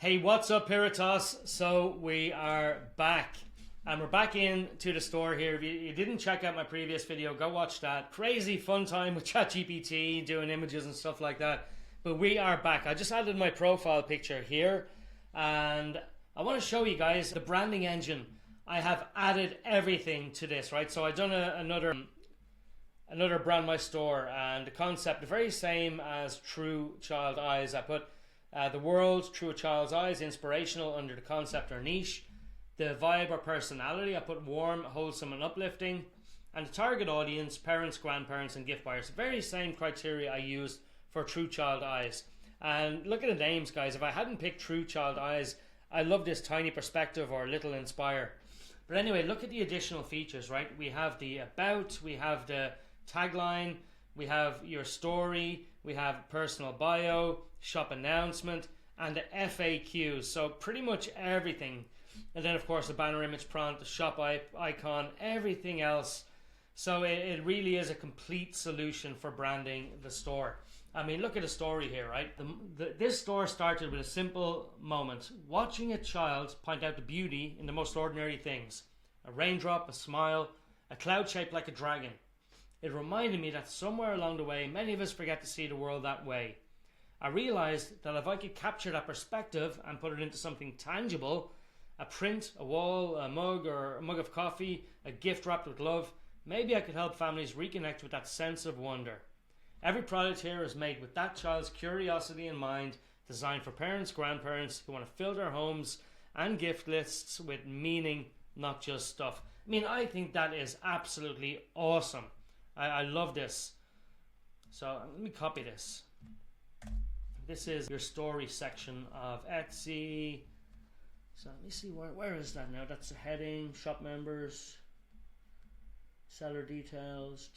Hey, what's up, Pyretos? So we are back, and we're back into the store here. If you didn't check out my previous video, go watch that. Crazy fun time with ChatGPT, doing images and stuff like that. But we are back. I just added my profile picture here, and I want to show you guys the branding engine. I have added everything to this, right? So I've done another brand my store, and the concept the very same as True Child Eyes. I put the world through a child's eyes, inspirational under the concept or niche. The vibe or personality, I put warm, wholesome and uplifting. And the target audience, parents, grandparents and gift buyers. Very same criteria I used for True Child Eyes. And look at the names, guys. If I hadn't picked True Child Eyes, I love this tiny perspective or little inspire. But anyway, look at the additional features, right? We have the about, we have the tagline, we have your story, we have personal bio, shop announcement, and the FAQs. So pretty much everything. And then of course the banner image prompt, the shop icon, everything else. So it really is a complete solution for branding the store. I mean, look at the story here, right? This store started with a simple moment. Watching a child point out the beauty in the most ordinary things. A raindrop, a smile, a cloud shaped like a dragon. It reminded me that somewhere along the way, many of us forget to see the world that way. I realized that if I could capture that perspective and put it into something tangible, a print, a wall, a mug, or a mug of coffee, a gift wrapped with love, maybe I could help families reconnect with that sense of wonder. Every product here is made with that child's curiosity in mind, designed for parents, grandparents who want to fill their homes and gift lists with meaning, not just stuff. I mean, I think that is absolutely awesome. I love this. So let me copy this. This is your story section of Etsy. So let me see, where is that now? That's the heading, shop members, seller details.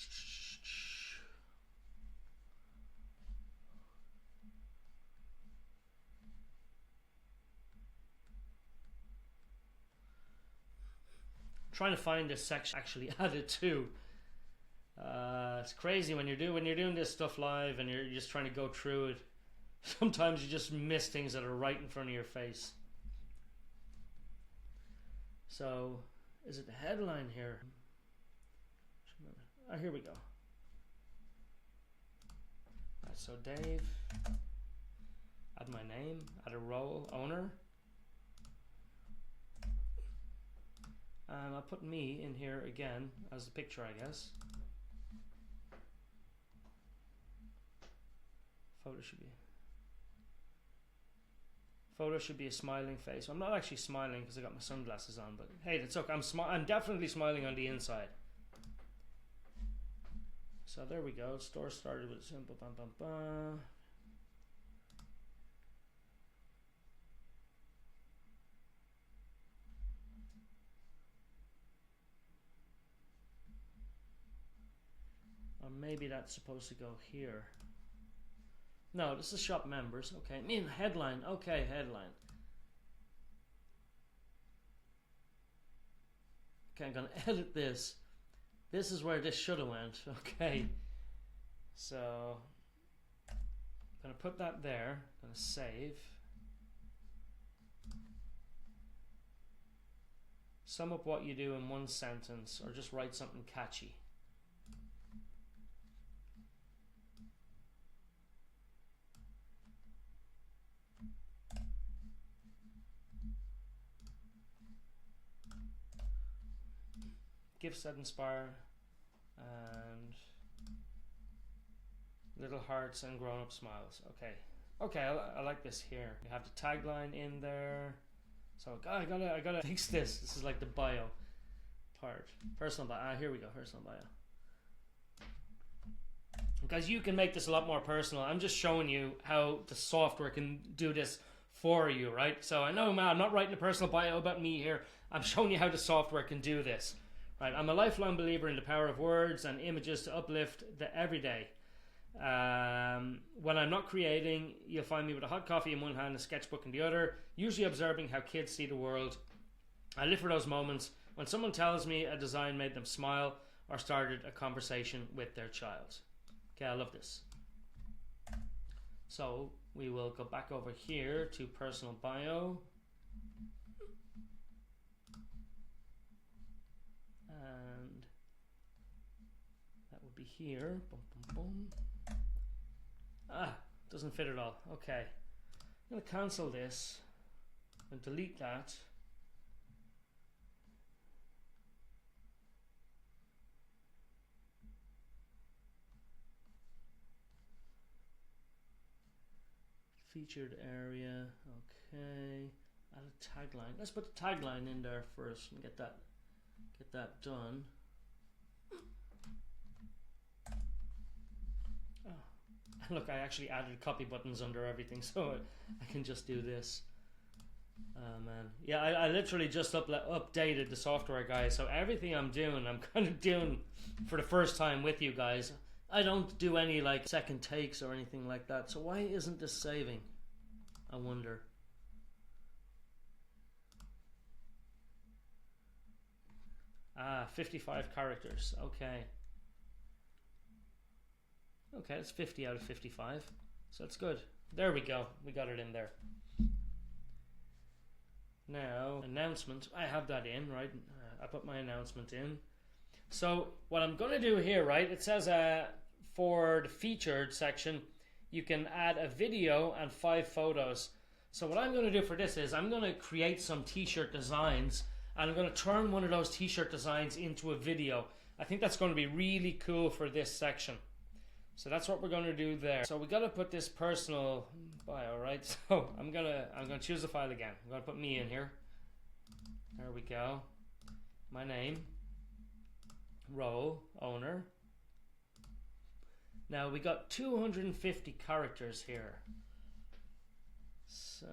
I'm trying to find this section actually added to. It's crazy when you're doing this stuff live and you're just trying to go through it. Sometimes you just miss things that are right in front of your face. So, is it the headline here? Oh, here we go. Right, so Dave, add my name, add a role, owner. And I'll put me in here again as the picture, I guess. Photo should be a smiling face. I'm not actually smiling because I got my sunglasses on, but hey, that's okay. I'm definitely smiling on the inside. So there we go. Store started with a simple bum bum bum. Or maybe that's supposed to go here. No, this is shop members. Okay, I mean headline. Okay, headline. Okay, I'm gonna edit this. This is where this should have went. Okay, so I'm gonna put that there. I'm gonna save. Sum up what you do in one sentence, or just write something catchy. Gifts that inspire, and little hearts and grown-up smiles. Okay, I like this here. You have the tagline in there. So I gotta fix this. This is like the bio part. Personal bio. Here we go. Personal bio. Guys, you can make this a lot more personal. I'm just showing you how the software can do this for you, right? So I know, man, I'm not writing a personal bio about me here. I'm showing you how the software can do this. Right, I'm a lifelong believer in the power of words and images to uplift the everyday. When I'm not creating, you'll find me with a hot coffee in one hand and a sketchbook in the other, usually observing how kids see the world. I live for those moments when someone tells me a design made them smile or started a conversation with their child. Okay, I love this. So we will go back over here to personal bio. And that would be here. Boom, boom, boom. Ah, doesn't fit at all. Okay. I'm going to cancel this and delete that. Featured area, okay. Add a tagline. Let's put the tagline in there first and get that done. Oh. Look, I actually added copy buttons under everything, so I can just do this. Oh man, yeah, I literally just updated the software, guys. So everything I'm doing, I'm kind of doing for the first time with you guys. I don't do any like second takes or anything like that. So why isn't this saving? I wonder. Ah, 55 characters. Okay. Okay, it's 50 out of 55. So that's good. There we go. We got it in there. Now, announcement. I have that in, right? I put my announcement in. So what I'm going to do here, right? It says for the featured section, you can add a video and 5 photos. So what I'm going to do for this is I'm going to create some t-shirt designs, and I'm going to turn one of those t-shirt designs into a video. I think that's going to be really cool for this section. So that's what we're going to do there. So we got to put this personal bio, right? So I'm gonna choose the file again. I'm going to put me in here. There we go. My name, role, owner. Now we got 250 characters here. So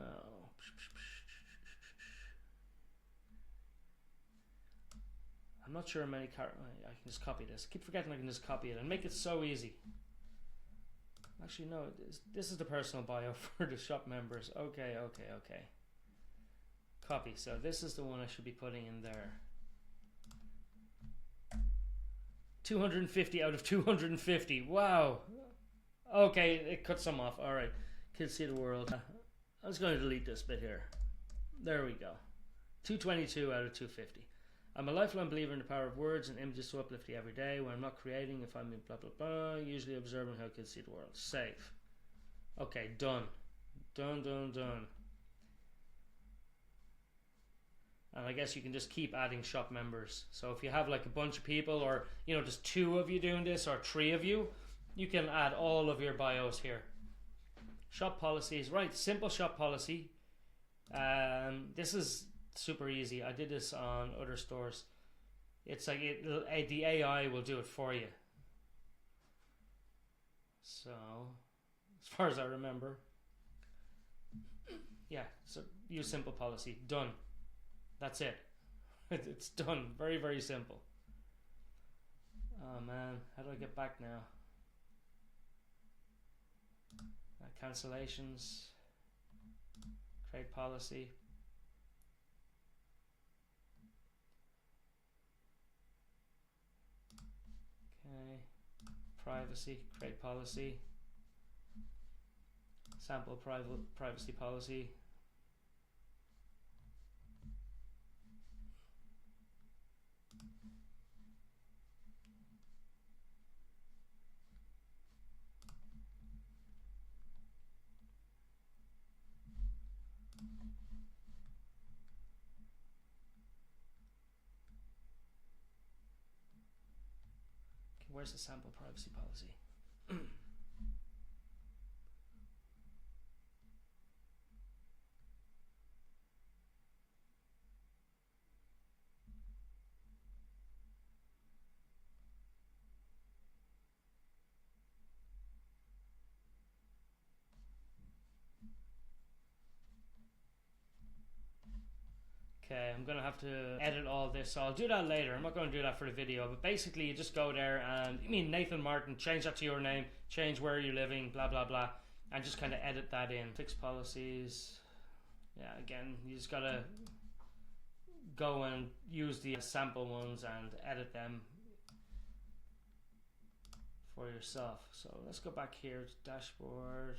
I'm not sure how many characters. I can just copy this. I keep forgetting I can just copy it and make it so easy. Actually, no. This is the personal bio for the shop members. Okay. Copy. So this is the one I should be putting in there. 250 out of 250. Wow. Okay, it cut some off. All right. Kids see the world. I was going to delete this bit here. There we go. 222 out of 250. I'm a lifelong believer in the power of words and images to uplift you every day. When I'm not creating, if I'm in blah blah blah, usually observing how kids see the world. Save. Okay, done. Done. And I guess you can just keep adding shop members. So if you have like a bunch of people, or just 2 of you doing this, or 3 of you, you can add all of your bios here. Shop policies, right? Simple shop policy. This is super easy. I did this on other stores. It's like the AI will do it for you. So, as far as I remember, yeah. So use simple policy. Done. That's it. It's done. Very, very simple. Oh man, how do I get back now? Cancellations. Create policy. Okay. Privacy. Create policy. Sample privacy policy. Where's the sample privacy policy? Okay, I'm going to have to edit all this, so I'll do that later. I'm not going to do that for the video, but basically you just go there and, Nathan Martin, change that to your name, change where you're living, blah, blah, blah, and just kind of edit that in. Fix policies. Yeah, again, you just got to go and use the sample ones and edit them for yourself. So let's go back here to dashboard.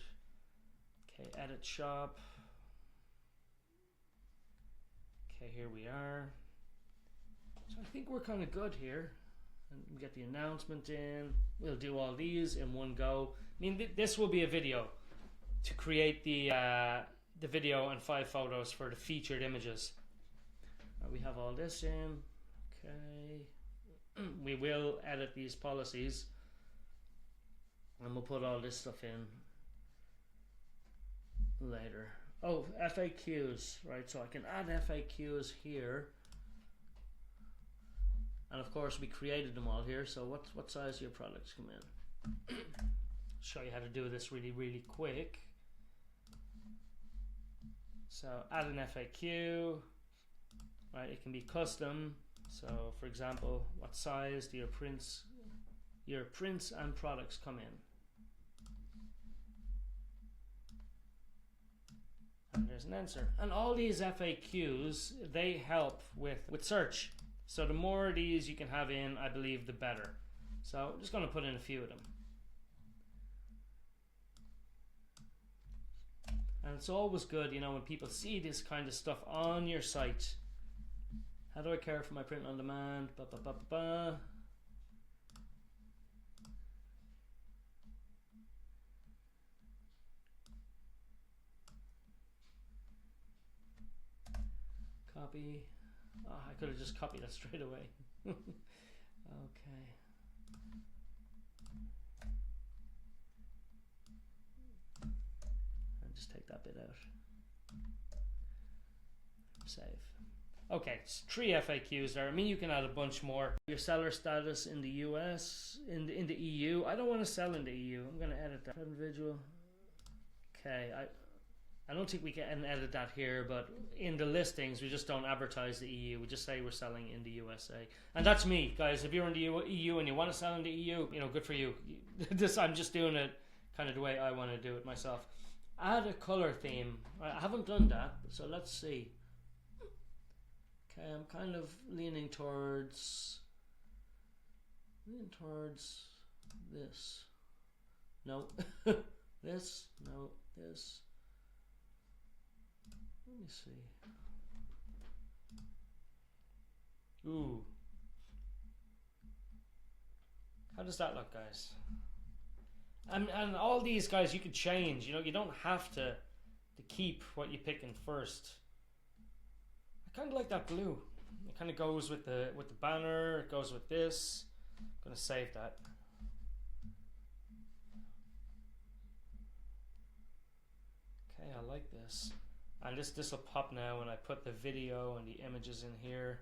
Okay, edit shop. Okay, here we are. So I think we're kind of good here. And we get the announcement in. We'll do all these in one go. I mean, this will be a video to create the video and 5 photos for the featured images. We have all this in. Okay. We will edit these policies. And we'll put all this stuff in later. Oh, FAQs, right? So I can add FAQs here. And of course we created them all here. So what size of your products come in? Show you how to do this really quick. So add an FAQ, right? It can be custom. So for example, what size do your prints and products come in? And there's an answer. And all these FAQs, they help with search. So the more of these you can have in, I believe, the better. So I'm just going to put in a few of them. And it's always good, you know, when people see this kind of stuff on your site. How do I care for my print on demand? Copy. Oh, I could have just copied that straight away. Okay. And just take that bit out. Save. Okay, it's 3 FAQs there. I mean, you can add a bunch more. Your seller status in the US, in the EU. I don't want to sell in the EU. I'm going to edit that. Individual. Okay, I don't think we can edit that here, but in the listings, we just don't advertise the EU. We just say we're selling in the USA. And that's me, guys. If you're in the EU and you want to sell in the EU, you know, good for you. I'm just doing it kind of the way I want to do it myself. Add a color theme. I haven't done that, so let's see. Okay, I'm kind of leaning towards this. No. This. No. This. Let me see. Ooh. How does that look, guys? And all these, guys, you could change. You know, you don't have to keep what you pick in first. I kind of like that blue. It kind of goes with the banner. It goes with this. I'm gonna save that. Okay, I like this. And this will pop now when I put the video and the images in here.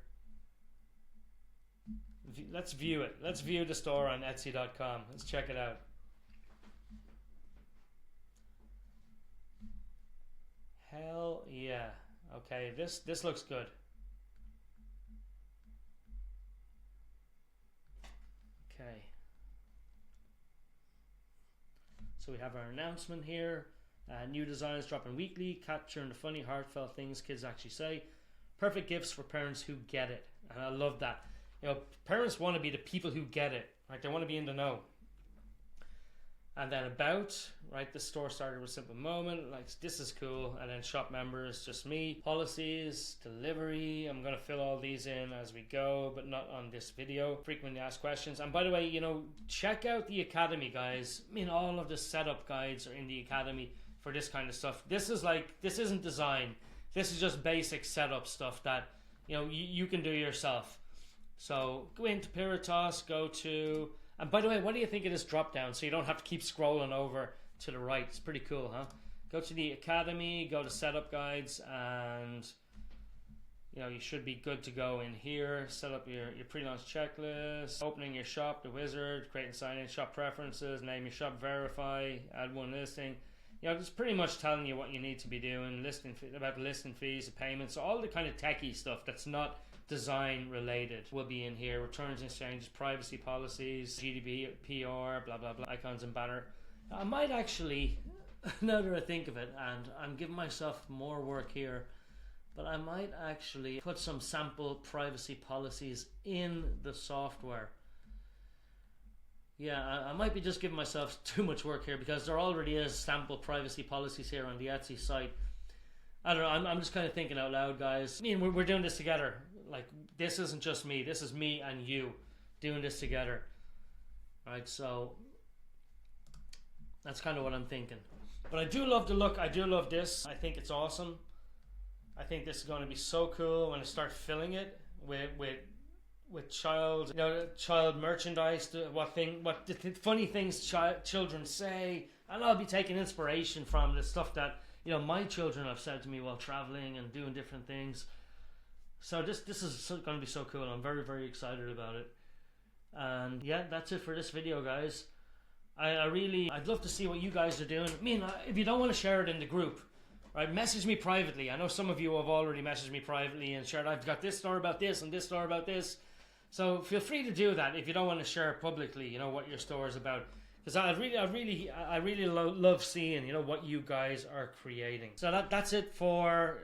Let's view it. Let's view the store on Etsy.com. Let's check it out. Hell yeah. Okay, this looks good. Okay. So we have our announcement here. New designs dropping weekly, capturing the funny, heartfelt things kids actually say. Perfect gifts for parents who get it. And I love that. You know, parents want to be the people who get it. Right? They want to be in the know. And then about, right, the store started with simple moment, like this is cool. And then shop members, just me. Policies, delivery, I'm going to fill all these in as we go, but not on this video. Frequently asked questions. And by the way, you know, check out the Academy, guys. I mean, all of the setup guides are in the Academy for this kind of stuff. This isn't design. This is just basic setup stuff that, you know, you can do yourself. So go into Pyretos, go to... And by the way, what do you think of this drop down? So you don't have to keep scrolling over to the right. It's pretty cool, huh? Go to the Academy, go to setup guides, and you know, you should be good to go in here. Set up your pre-launch checklist, opening your shop, the wizard, create and sign in, shop preferences, name your shop, verify, add one listing. You know, it's pretty much telling you what you need to be doing, about the listing fees, the payments, so all the kind of techie stuff that's not design related will be in here. Returns and exchanges, privacy policies, GDPR, blah blah blah, icons and banner. I might actually, now that I think of it, and I'm giving myself more work here, but I might actually put some sample privacy policies in the software. Yeah, I might be just giving myself too much work here because there already is sample privacy policies here on the Etsy site. I don't know. I'm just kind of thinking out loud, guys. I mean, we're doing this together. Like, this isn't just me. This is me and you doing this together. Right, so that's kind of what I'm thinking. But I do love the look. I do love this. I think it's awesome. I think this is going to be so cool when I start filling it with child, child merchandise. What the funny things children say, and I'll be taking inspiration from the stuff that my children have said to me while traveling and doing different things. So this is going to be so cool. I'm very, very excited about it. And yeah, that's it for this video, guys. I'd love to see what you guys are doing. I mean, if you don't want to share it in the group, right, message me privately. I know some of you have already messaged me privately and shared, I've got this store about this and this store about this. So feel free to do that if you don't want to share publicly, what your store is about. Because I really love seeing, what you guys are creating. So that's it for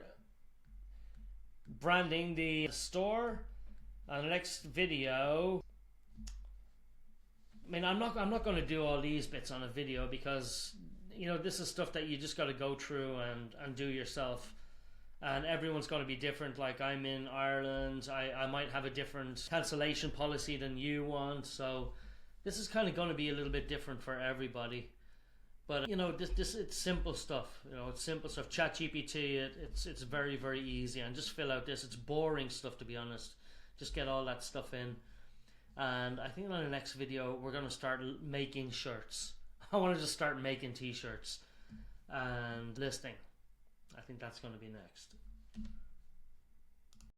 branding the store. And the next video, I mean, I'm not going to do all these bits on a video because this is stuff that you just got to go through and do yourself. And everyone's going to be different. Like, I'm in Ireland, I might have a different cancellation policy than you want, so this is kind of going to be a little bit different for everybody. But this it's simple stuff. It's simple stuff. ChatGPT, it's very, very easy, and just fill out this. It's boring stuff, to be honest. Just get all that stuff in. And I think on the next video we're going to start making shirts. I want to just start making t-shirts and listing. I think that's going to be next.